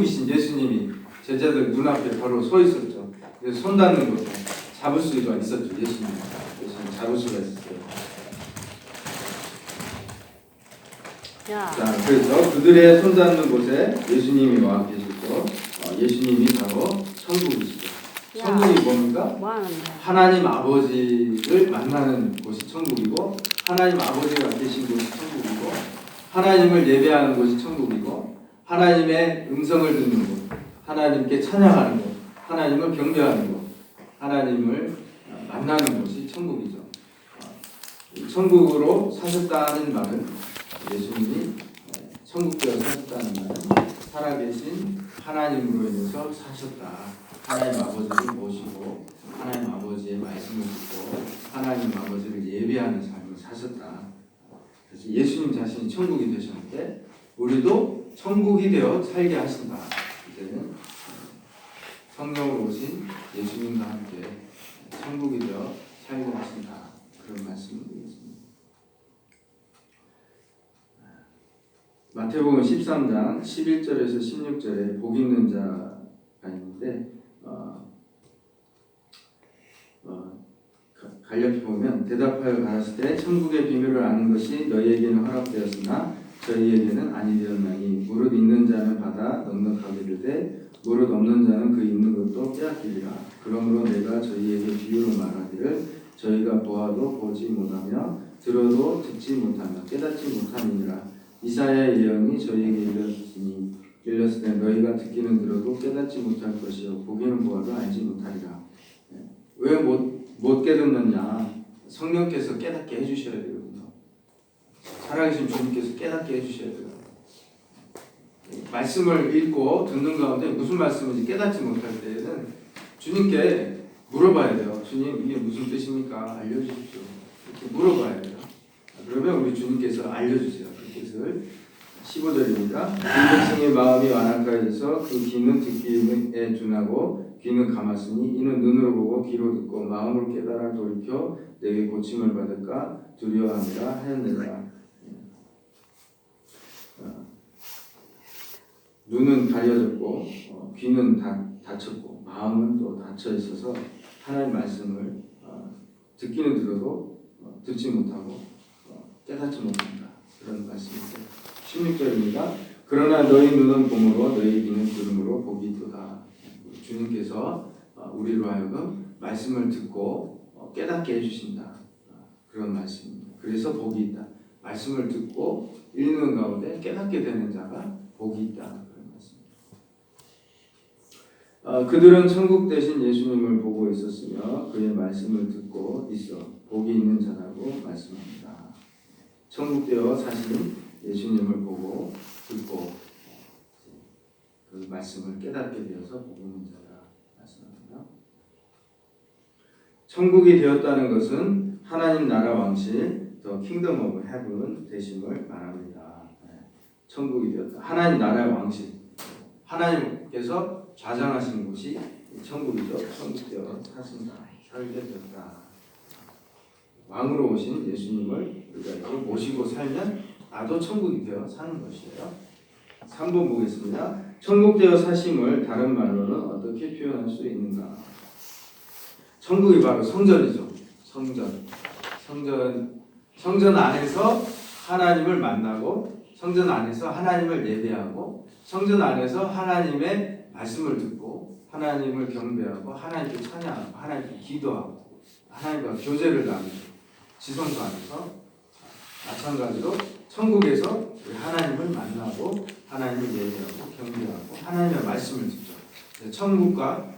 이신 예수님이 제자들 눈앞에 바로 서 있었죠. 그래서 손 닿는 거죠. 잡을 수가 있었죠. 예수님 잡을 수가 있었어요. 야. 자, 그래서 그들의 손 닿는 곳에 예수님이 와 계셨죠. 예수님이 바로 천국이시죠. 야. 천국이 뭡니까? 뭐 하는데? 하나님 아버지를 만나는 곳이 천국이고, 하나님 아버지가 계신 곳이 천국이고, 하나님을 예배하는 곳이 천국이고, 하나님의 음성을 듣는 곳, 하나님께 찬양하는 곳, 하나님을 경배하는 곳, 하나님을 만나는 곳이 천국이죠. 천국으로 사셨다는 말은, 예수님이 천국되어 사셨다는 말은 살아계신 하나님으로 인해서 사셨다. 하나님 아버지를 모시고 하나님 아버지의 말씀을 듣고 하나님 아버지를 예배하는 삶을 사셨다. 그래서 예수님 자신이 천국이 되셨는데 우리도 천국이 되어 살게 하신다. 이제는 성령으로 오신 예수님과 함께 천국이 되어 살게 하신다. 그런 말씀을 드리겠습니다. 마태복음 13장 11절에서 16절에 복 있는 자가 있는데 간략히 보면 대답하여 가라사대 때 천국의 비밀을 아는 것이 너희에게는 허락되었으나 저희에게는 아니 되었나니 무릇 있는 자는 받아 넉넉하게 이르되 무릇 없는 자는 그 있는 것도 빼앗기리라. 그러므로 내가 저희에게 비유로 말하기를 저희가 보아도 보지 못하며 들어도 듣지 못하며 깨닫지 못함이니라. 이사야의 예언이 저희에게 일렀을 때 너희가 듣기는 들어도 깨닫지 못할 것이요 보기는 보아도 알지 못하리라. 왜 못 깨닫느냐? 성령께서 깨닫게 해주셔야 되거든요. 살아계신 주님께서 깨닫게 해주셔야 돼요. 말씀을 읽고 듣는 가운데 무슨 말씀인지 깨닫지 못할 때에는 주님께 물어봐야 돼요. 주님 이게 무슨 뜻입니까? 알려주십시오. 이렇게 물어봐야 돼요. 그러면 우리 주님께서 알려주세요. 그 뜻을. 15절입니다. 그 백성의 마음이 완악하여져서 그 귀는 듣기에 둔하고 귀는 감았으니 이는 눈으로 보고 귀로 듣고 마음으로 깨달아 돌이켜 내게 고침을 받을까 두려워함이라 하였느니라. 눈은 가려졌고 귀는 닫혔고 마음은 또 닫혀 있어서 하나님 말씀을 듣기는 들어도 듣지 못하고 깨닫지 못한다. 그런 말씀이죠. 16절입니다. 그러나 너희 눈은 봄으로 너희 귀는 들음으로 복이 있도다. 주님께서 우리로 하여금 말씀을 듣고 깨닫게 해주신다. 그런 말씀입니다. 그래서 복이 있다. 말씀을 듣고 읽는 가운데 깨닫게 되는 자가 복이 있다. 그런 말씀입니다. 그들은 천국 대신 예수님을 보고 있었으며 그의 말씀을 듣고 있어 복이 있는 자라고 말씀합니다. 천국되어 사신 예수님을 보고 듣고 그 말씀을 깨닫게 되어서 복 있는 자라 말씀합니다. 천국이 되었다는 것은 하나님 나라 왕실, The Kingdom of Heaven 되심을 말합니다. 천국이 되었다. 하나님 나라의 왕실, 하나님께서 좌장하신 곳이 천국이죠. 천국되어 살게 되었다. 왕으로 오신 예수님을 우리가 이렇게 모시고 살면 나도 천국이 되어 사는 것이에요. 3번 보겠습니다. 천국되어 사심을 다른 말로는 어떻게 표현할 수 있는가? 천국이 바로 성전이죠. 성전 안에서 하나님을 만나고 성전 안에서 하나님을 예배하고 성전 안에서 하나님의 말씀을 듣고 하나님을 경배하고 하나님께 찬양하고 하나님께 기도하고 하나님과 교제를 나누고 지성소 안에서 마찬가지로 천국에서 우리 하나님을 만나고 하나님을 예배하고 경배하고 하나님의 말씀을 듣죠. 천국과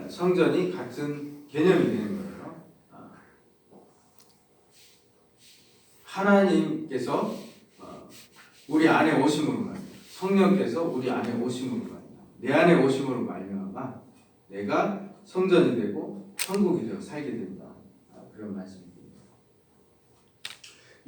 성전이 같은 개념이 되는 거예요. 하나님께서 우리 안에 오심으로 말이에요. 성령께서 우리 안에 오심으로 말이에요. 내 안에 오심으로 말미암아 내가 성전이 되고 천국이 되어 살게 된다. 그런 말씀입니다.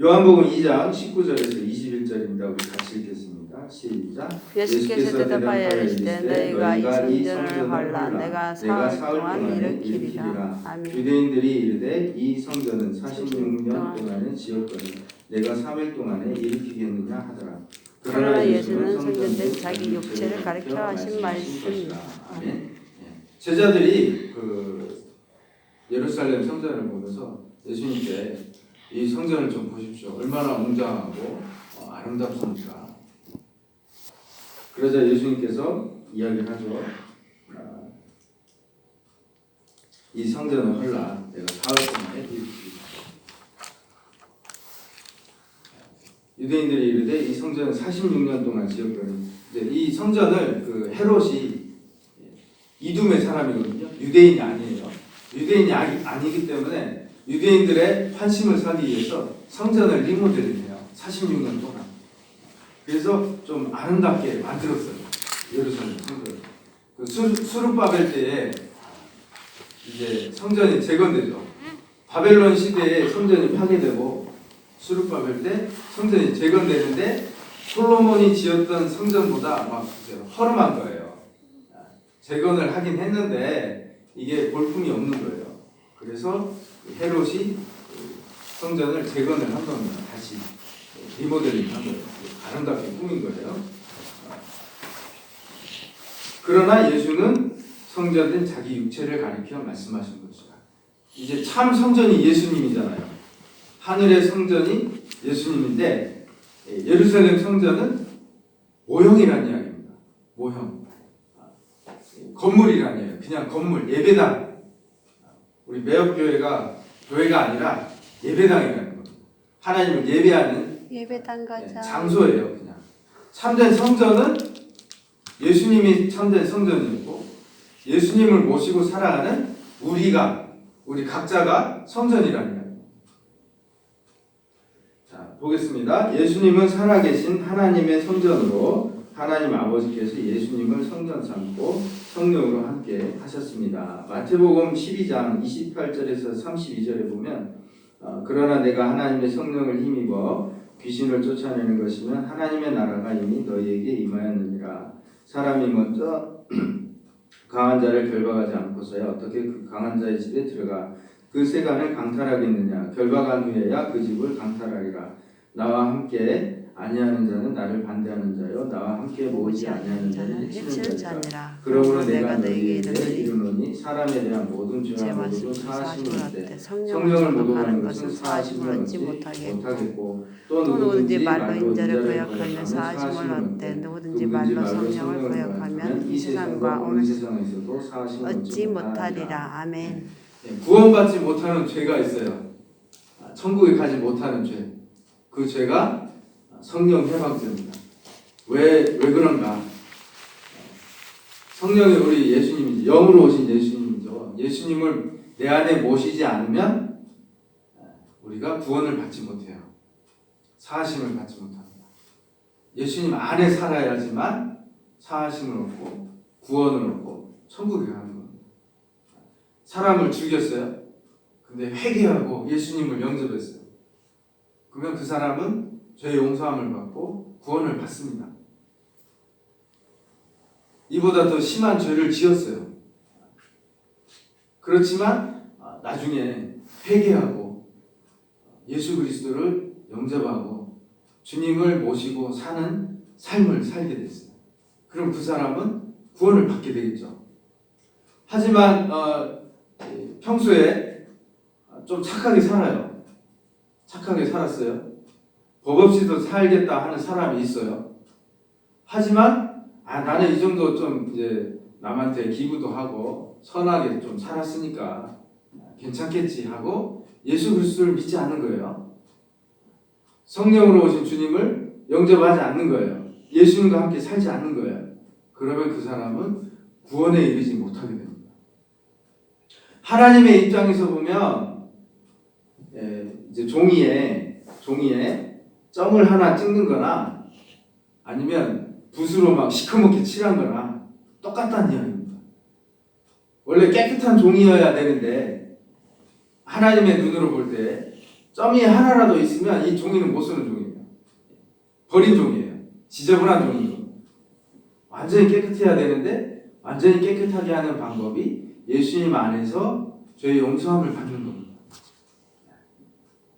요한복음 2장 19절에서 21절입니다. 우리 같이 읽겠습니다. 시작. 예수께서 대답하여 이르시되 너희가 이 성전을 헐라 내가 사흘 동안 일으키리라. 아멘. 유대인들이 이르되 이 성전은 46년 동안에 지었거니 내가 3일 동안에 일으키겠느냐 하더라. 그러나 예수는 성전된 자기 육체를 가리켜 하신 말씀. 아멘. 예. 제자들이 그 예루살렘 성전을 보면서 예수님께 이 성전을 좀 보십시오. 얼마나 웅장하고 아름답습니까? 그러자 예수님께서 이야기를 하죠. 이 성전은 헐라 내가 사흘 동안에 일으키리라. 유대인들이 이르되 이 성전은 46년 동안 지었거든. 이 성전을 그 헤롯이 이둠의 사람이거든요. 유대인이 아니에요. 유대인이 아니기 때문에 유대인들의 환심을 사기 위해서 성전을 리모델링해요. 46년 동안. 그래서 좀 아름답게 만들었어요. 예루살렘 성전. 그 수르바벨 때에 이제 성전이 재건되죠. 바벨론 시대에 성전이 파괴되고 수르바벨 때 성전이 재건되는데 솔로몬이 지었던 성전보다 막 허름한 거예요. 재건을 하긴 했는데 이게 볼품이 없는 거예요. 그래서 헤롯이 성전을 재건을 한 겁니다. 다시 리모델링 한 거예요. 아름답게 꾸민 거예요. 그러나 예수는 성전된 자기 육체를 가리켜 말씀하신 것이다. 이제 참 성전이 예수님이잖아요. 하늘의 성전이 예수님인데 예루살렘 성전은 모형이라는 이야기입니다. 모형. 건물이라는 이야기예요. 그냥 건물, 예배당. 우리 매업교회가 교회가 아니라 예배당이라는 겁니다. 하나님을 예배하는 예배당 가자. 장소예요. 그냥. 참된 성전은 예수님이 참된 성전이었고 예수님을 모시고 살아가는 우리 각자가 성전이라는 거예요. 자, 보겠습니다. 예수님은 살아계신 하나님의 성전으로 하나님 아버지께서 예수님을 성전 삼고 성령으로 함께 하셨습니다. 마태복음 12장 28절에서 32절에 보면 그러나 내가 하나님의 성령을 힘입어 귀신을 쫓아내는 것이면 하나님의 나라가 이미 너희에게 임하였느니라. 사람이 먼저 강한 자를 결박하지 않고서야 어떻게 그 강한 자의 집에 들어가 그 세간을 강탈하겠느냐. 결박한 후에야 그 집을 강탈하리라. 나와 함께 아니하는 자는 나를 반대하는 자요 나와 함께 모이지 아니하는 자는 해치는 자니라. 그러므로 내가 너희에게 이르노니 사람에 대한 모든 죄와 모든 사하심을 얻되 성령을 모독하는 것은 사하심을 얻지 못하겠고 또 누구든지 말로 인자를 거역하면 사하심을 얻되 누구든지 말로 성령을 거역하면 이 세상과 오늘 세상에서도 사하심을 얻지 못하리라. 아멘. 구원받지 못하는 죄가 있어요. 천국에 가지 못하는 죄. 그 죄가 성령 해방죄입니다. 왜 그런가? 성령이 우리 예수님이죠. 영으로 오신 예수님이죠. 예수님을 내 안에 모시지 않으면 우리가 구원을 받지 못해요. 사하심을 받지 못합니다. 예수님 안에 살아야지만 사하심을 얻고 구원을 얻고 천국에 가는 겁니다. 사람을 죽였어요. 근데 회개하고 예수님을 영접했어요. 그러면 그 사람은 죄의 용서함을 받고 구원을 받습니다. 이보다 더 심한 죄를 지었어요. 그렇지만 나중에 회개하고 예수 그리스도를 영접하고 주님을 모시고 사는 삶을 살게 됐어요. 그럼 그 사람은 구원을 받게 되겠죠. 하지만 평소에 좀 착하게 살아요. 착하게 살았어요. 법 없이도 살겠다 하는 사람이 있어요. 하지만 나는 이 정도 좀 이제 남한테 기부도 하고 선하게 좀 살았으니까 괜찮겠지 하고 예수 그리스도를 믿지 않는 거예요. 성령으로 오신 주님을 영접하지 않는 거예요. 예수님과 함께 살지 않는 거예요. 그러면 그 사람은 구원에 이르지 못하게 됩니다. 하나님의 입장에서 보면 이제 종이에 점을 하나 찍는 거나 아니면 붓으로 막 시커멓게 칠한 거나 똑같다는 이야기입니다. 원래 깨끗한 종이어야 되는데 하나님의 눈으로 볼 때 점이 하나라도 있으면 이 종이는 못 쓰는 종이에요. 버린 종이에요. 지저분한 종이에요. 완전히 깨끗해야 되는데 완전히 깨끗하게 하는 방법이 예수님 안에서 죄의 용서함을 받는 겁니다.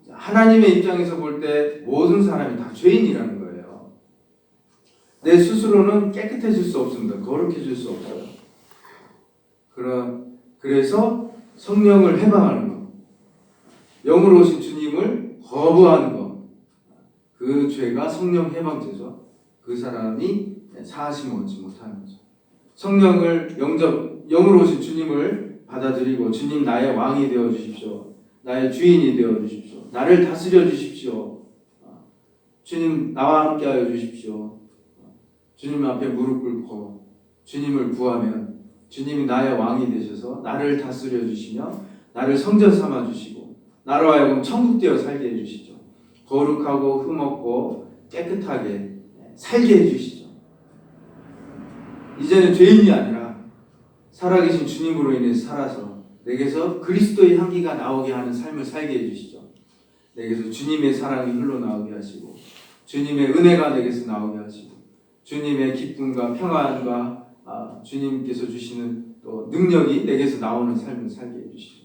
하나님의 입장에서 볼 때 모든 사람이 다 죄인이라는 거예요. 내 스스로는 깨끗해질 수 없습니다. 거룩해질 수 없어요. 그래서 성령을 해방하는 것, 영으로 오신 주님을 거부하는 것, 그 죄가 성령 해방죄죠. 그 사람이 사하심을 얻지 못하는 거죠. 성령을 영으로 오신 주님을 받아들이고 주님 나의 왕이 되어 주십시오. 나의 주인이 되어 주십시오. 나를 다스려 주십시오. 주님 나와 함께 하여 주십시오. 주님 앞에 무릎 꿇고 주님을 구하면 주님이 나의 왕이 되셔서 나를 다스려 주시며 나를 성전 삼아 주시고 나로 하여금 천국 되어 살게 해 주시죠. 거룩하고 흠없고 깨끗하게 살게 해 주시죠. 이제는 죄인이 아니라 살아계신 주님으로 인해서 살아서 내게서 그리스도의 향기가 나오게 하는 삶을 살게 해 주시죠. 내게서 주님의 사랑이 흘러나오게 하시고 주님의 은혜가 내게서 나오게 하시고 주님의 기쁨과 평안과 주님께서 주시는 또 능력이 내게서 나오는 삶을 살게 해주시죠.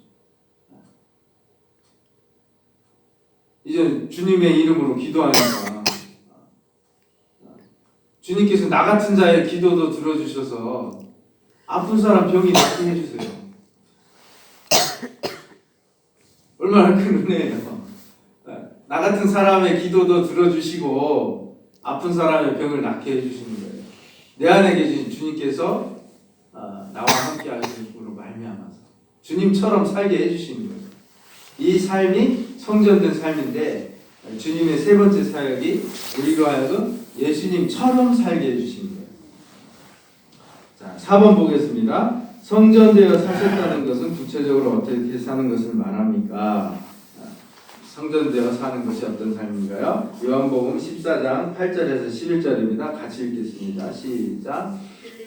이제 주님의 이름으로 기도하니까 주님께서 나 같은 자의 기도도 들어주셔서 아픈 사람 병이 낫게 해주세요. 얼마나 큰 은혜예요. 나 같은 사람의 기도도 들어주시고 아픈 사람의 병을 낫게 해주시는 거예요. 내 안에 계신 주님께서 나와 함께 하시는 분으로 말미암아서 주님처럼 살게 해주시는 거예요. 이 삶이 성전된 삶인데 주님의 세 번째 사역이 우리로 하여금 예수님처럼 살게 해주시는 거예요. 자, 4번 보겠습니다. 성전되어 사셨다는 것은 구체적으로 어떻게 사는 것을 말합니까? 성전되어 사는 것이 어떤 삶인가요? 요한복음 14장 8절에서 11절입니다. 같이 읽겠습니다. 시작.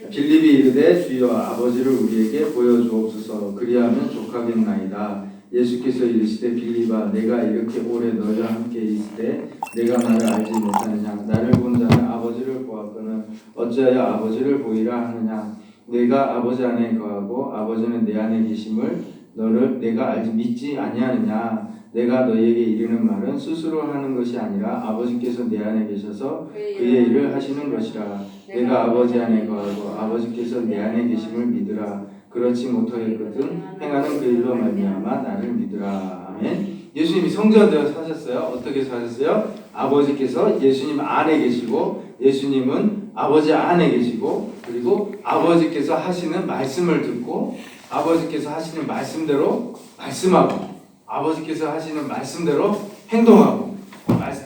빌립이 이르되 주여 아버지를 우리에게 보여주옵소서. 그리하면 족하겠나이다. 예수께서 이르시되 빌립아 내가 이렇게 오래 너희와 함께 있을 때 내가 나를 알지 못하느냐. 나를 본 자는 아버지를 보았거늘 어찌하여 아버지를 보이라 하느냐. 내가 아버지 안에 거하고 아버지는 내 안에 계심을 너를 내가 알지 믿지 아니하느냐. 내가 너희에게 이르는 말은 스스로 하는 것이 아니라 아버지께서 내 안에 계셔서 그의 일을 하시는 것이라. 내가 아버지 안에 거하고 아버지께서 내 안에 계심을 믿으라. 그렇지 못하겠거든 행하는 그 일로 말미암아 나를 믿으라. 아멘. 예수님이 성전되어 사셨어요. 어떻게 사셨어요? 아버지께서 예수님 안에 계시고 예수님은 아버지 안에 계시고 그리고 아버지께서 하시는 말씀을 듣고 아버지께서 하시는 말씀대로 말씀하고 아버지께서 하시는 말씀대로 행동하고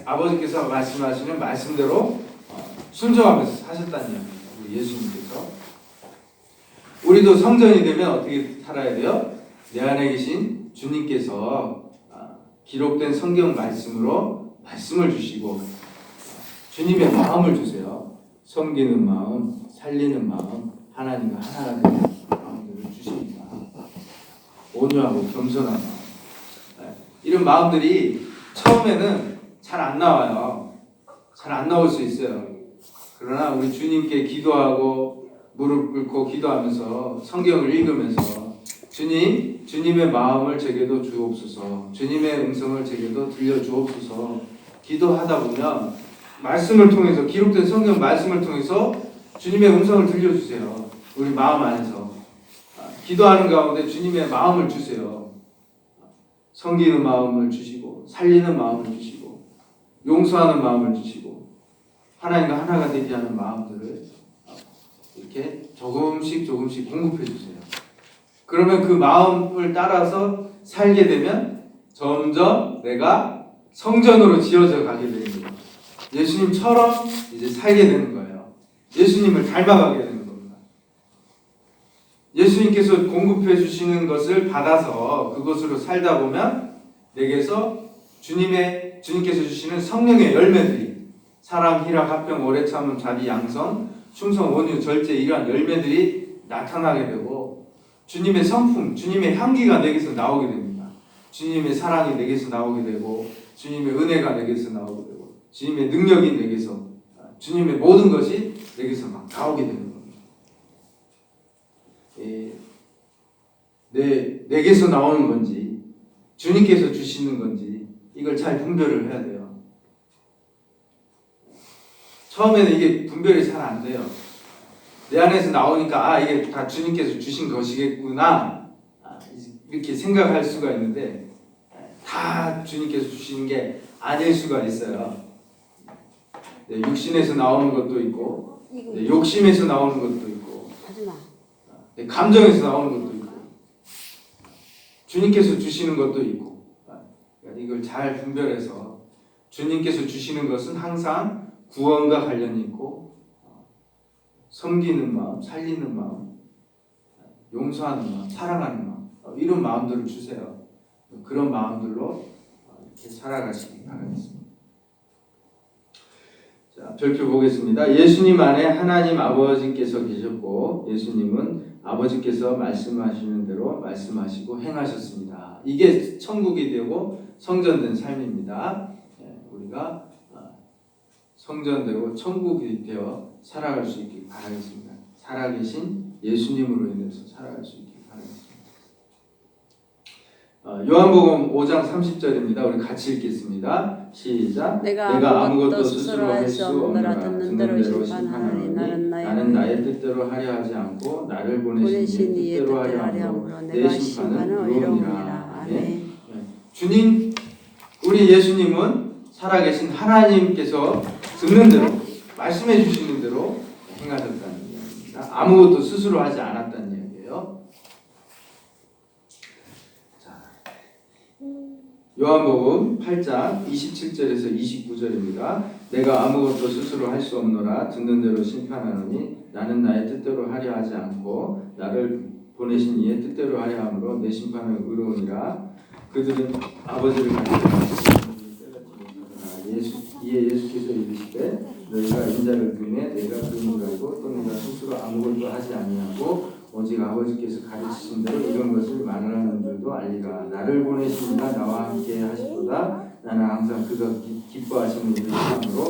아버지께서 말씀하시는 말씀대로 순종하면서 사셨다는 이야기입니다. 우리 예수님께서. 우리도 성전이 되면 어떻게 살아야 돼요? 내 안에 계신 주님께서 기록된 성경 말씀으로 말씀을 주시고 주님의 마음을 주세요. 섬기는 마음, 살리는 마음, 하나님과 하나가 되는 마음들을 주십니다. 온유하고 겸손한 마음. 이런 마음들이 처음에는 잘 안 나와요. 잘 안 나올 수 있어요. 그러나 우리 주님께 기도하고 무릎 꿇고 기도하면서 성경을 읽으면서 주님의 마음을 제게도 주옵소서. 주님의 음성을 제게도 들려주옵소서. 기도하다 보면 말씀을 통해서 기록된 성경 말씀을 통해서 주님의 음성을 들려주세요. 우리 마음 안에서. 기도하는 가운데 주님의 마음을 주세요. 섬기는 마음을 주시고 살리는 마음을 주시고 용서하는 마음을 주시고 하나님과 하나가 되게 하는 마음들을 이렇게 조금씩 공급해 주세요. 그러면 그 마음을 따라서 살게 되면 점점 내가 성전으로 지어져 가게 되는 거예요. 예수님처럼 이제 살게 되는 거예요. 예수님을 닮아가게 되는 겁니다. 예수님께서 공급해 주시는 것을 받아서 그것으로 살다 보면 내게서 주님께서 주시는 성령의 열매들이 사랑, 희락, 합평, 오래 참음, 자비, 양성, 충성, 온유, 절제 이러한 열매들이 나타나게 되고 주님의 성품, 주님의 향기가 내게서 나오게 됩니다. 주님의 사랑이 내게서 나오게 되고 주님의 은혜가 내게서 나오게 되고 주님의 능력이 내게서 주님의 모든 것이 내게서 막 나오게 되는 겁니다. 내게서 나오는 건지 주님께서 주시는 건지 이걸 잘 분별을 해야 돼요. 처음에는 이게 분별이 잘 안 돼요. 내 안에서 나오니까 이게 다 주님께서 주신 것이겠구나 이렇게 생각할 수가 있는데 다 주님께서 주시는 게 아닐 수가 있어요. 네, 육신에서 나오는 것도 있고 네, 욕심에서 나오는 것도 있고 네, 감정에서 나오는 것도 있고 주님께서 주시는 것도 있고 이걸 잘 분별해서 주님께서 주시는 것은 항상 구원과 관련이 있고 섬기는 마음, 살리는 마음, 용서하는 마음, 사랑하는 마음 이런 마음들을 주세요. 그런 마음들로 이렇게 살아가시기 바라겠습니다. 자, 별표 보겠습니다. 예수님 안에 하나님 아버지께서 계셨고 예수님은 아버지께서 말씀하시는 대로 말씀하시고 행하셨습니다. 이게 천국이 되고 성전된 삶입니다. 우리가 성전되고 천국이 되어 살아갈 수 있길 바라겠습니다. 살아계신 예수님으로 인해서 살아갈 수 있길 바라겠습니다. 요한복음 5장 30절입니다. 우리 같이 읽겠습니다. 시작. 내가 아무것도 스스로 할 수 없노라 듣는 대로 심판하노니 나는 나의 뜻대로 하려 하지 않고 나를 보내신 이의 뜻대로 하려 함으로 내 심판은 의로우니라. 아멘. 주님, 우리 예수님은 살아계신 하나님께서 듣는 대로 말씀해 주시는 대로 행하셨다는 이야기입니다. 아무것도 스스로 하지 않았다는 이야기예요. 자, 요한복음 8장 27절에서 29절입니다. 내가 아무것도 스스로 할 수 없노라 듣는 대로 심판하노니 나는 나의 뜻대로 하려 하지 않고 나를 보내신 이의 뜻대로 하려 함으로 내 심판은 의로우니라. 그들은 아버지를 이에 예수께서 이르시되 너희가 인자를 부인해 내가 그인 줄 알고 또 내가 스스로 아무것도 하지 아니하고 오직 아버지께서 가르치신 대로 이런 것을 말하는 줄도 알리라. 나를 보내신 이가 나와 함께 하시도다. 나는 항상 그가 기뻐하시는 일을 함으로